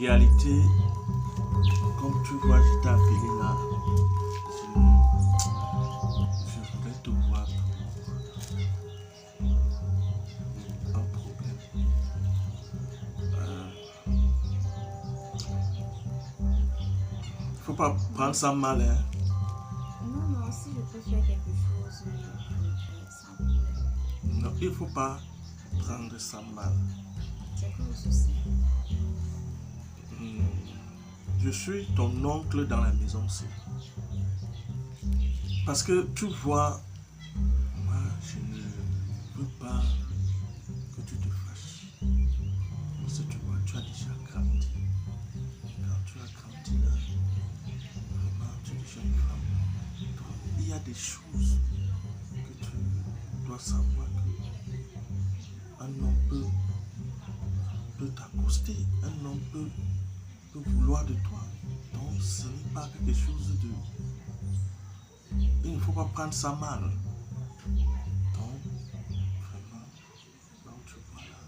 réalité, comme tu vois, je t'ai appelé là. Je voulais te voir pour un problème. Faut pas prendre ça mal, hein. Non, si je peux faire quelque chose, je peux le faire sans problème. Non, il faut pas prendre ça mal. C'est quoi le souci? Je suis ton oncle dans la maison aussi. Parce que tu vois, moi je ne veux pas que tu te fâches. Parce que tu vois, tu as déjà grandi. Quand tu as grandi là, vraiment tu es déjà une femme. Donc, il y a des choses que tu dois savoir que un homme peut t'accoster, un homme peut vouloir de toi. Donc ce n'est pas quelque chose de... Il ne faut pas prendre ça mal. Donc, vraiment, là où tu vois là,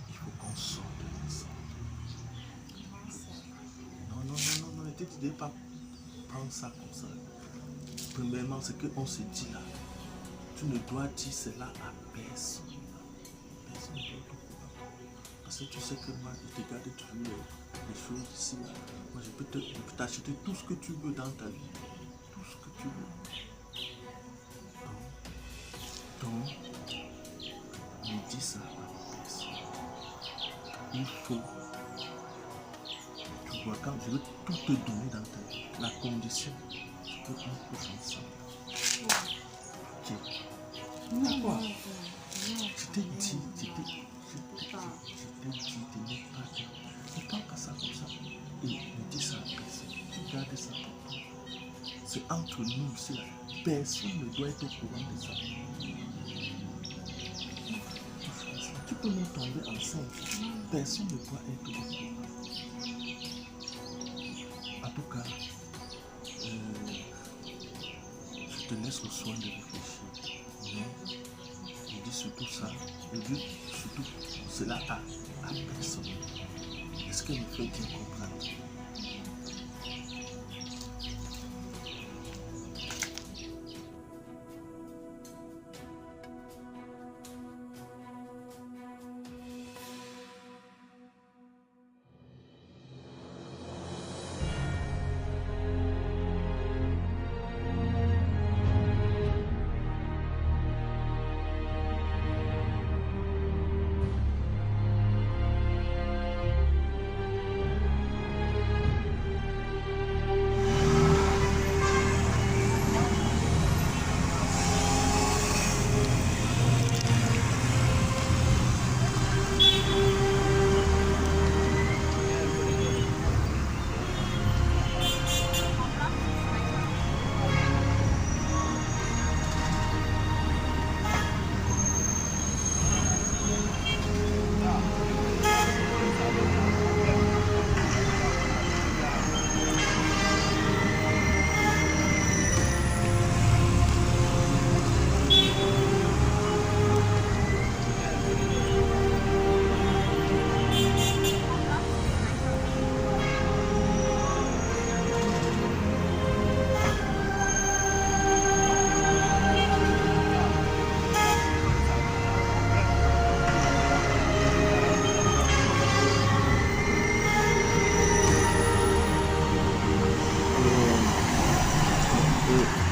il faut qu'on sorte ensemble. Non, ne t'aidez pas prendre ça comme ça. Premièrement, ce qu'on se dit là, tu ne dois dire cela à personne. Personne ne doit te comprendre. Parce que tu sais que moi, je te garde toujours les choses ici là. Moi, je peux t'acheter tout ce que tu veux dans ta vie. Tout ce que tu veux. Donc, ne dis ça à personne. Il faut, tu vois, quand je veux tout te donner dans ta vie, la condition, c'est qu'on peut ensemble. Ok. Pourquoi? Je t'ai dit, de ne pas dire. Ne parle pas ça comme ça. Et ne dis ça à personne. Tu gardes ça pour toi. C'est entre nous ici là. Personne ne doit être au courant de ça. Tu peux nous tomber enceinte. Personne ne doit être au courant. En tout cas, je te laisse le soin de réfléchir. Mais je dis surtout ça. Je dis surtout cela à personne. Est-ce qu'elle me fait bien comprendre?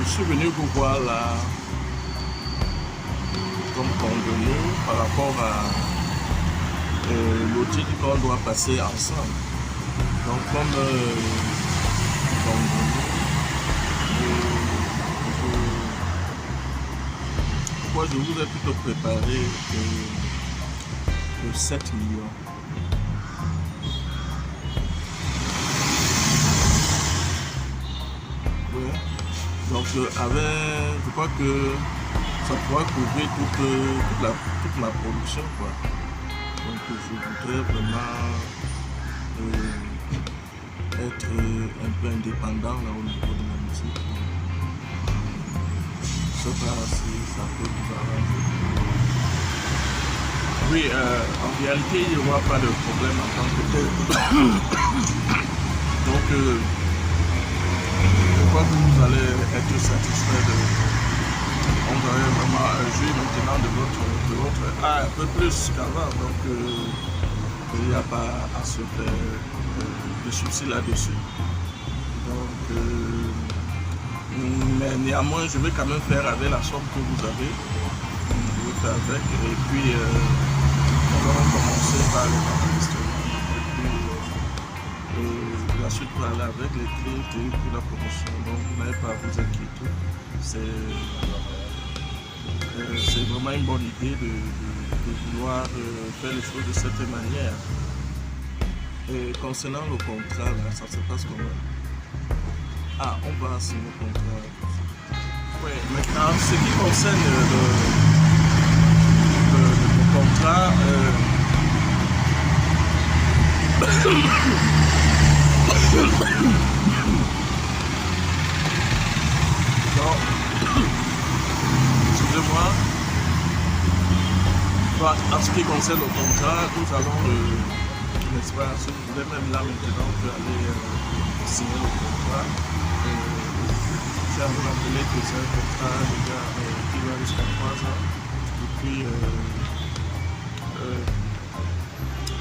Je suis venu vous voir là comme convenu par rapport à l'audit qu'on doit passer ensemble. Donc comme convenu, moi je vous ai plutôt préparé de 7 millions. Ouais. Donc je crois que ça pourra couvrir toute ma production, quoi. Donc je voudrais vraiment être un peu indépendant là au niveau de la musique. Je ne sais pas si ça peut vous arranger. Oui, en réalité, il n'y aura pas de problème en tant que tel. Donc, je crois que vous allez être satisfait de... On va vraiment jouir maintenant de votre un peu plus qu'avant. Donc, il n'y a pas à se faire de soucis là-dessus. Donc, mais néanmoins, je vais quand même faire avec la somme que vous avez. Je vais faire avec. Et puis, nous allons commencer par les enregistrements. Et la suite va aller avec les clés pour la promotion. Donc, vous n'avez pas à vous inquiéter. C'est vraiment une bonne idée de vouloir faire les choses de cette manière. Et concernant le contrat, là, ça se passe comment? Ah, on va signer le contrat. Oui, maintenant, ce qui concerne le contrat, donc, excusez-moi, en ce qui concerne le contrat, nous allons, n'est-ce pas, si vous voulez même là maintenant, on peut aller signer le contrat. Je vais vous rappeler que c'est un contrat déjà qui va jusqu'à 3 ans. Et puis,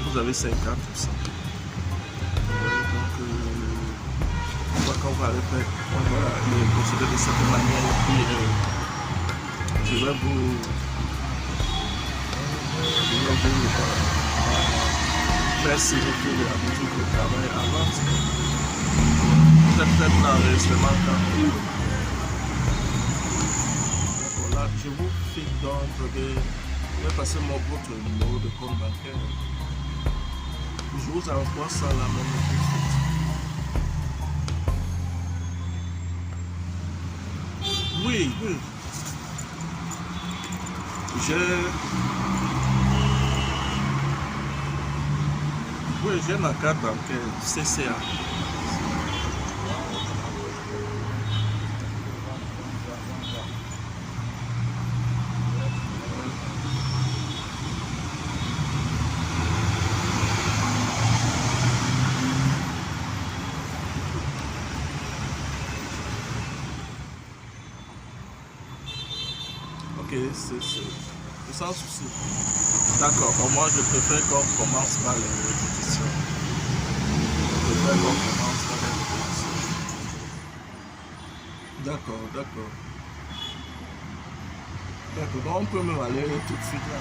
vous avez 50%. Donc, on va les procéder de cette manière. Et puis, je vais vous faire signer pour la mesure que le travail avance. Vous êtes fait l'enregistrement quand là, je vous file donc je vais passer votre numéro de compte bancaire. Je vous envoie ça là même tout de suite. Oui, oui. J'ai ma carte bancaire CCA. Ok, c'est sans souci. D'accord, pour moi je préfère qu'on commence par les répétitions. Je préfère qu'on commence par les répétitions. D'accord, d'accord. D'accord, donc on peut même aller tout de suite là.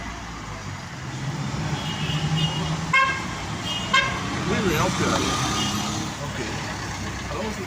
Oui, oui, on peut aller. Ok. Allons-y.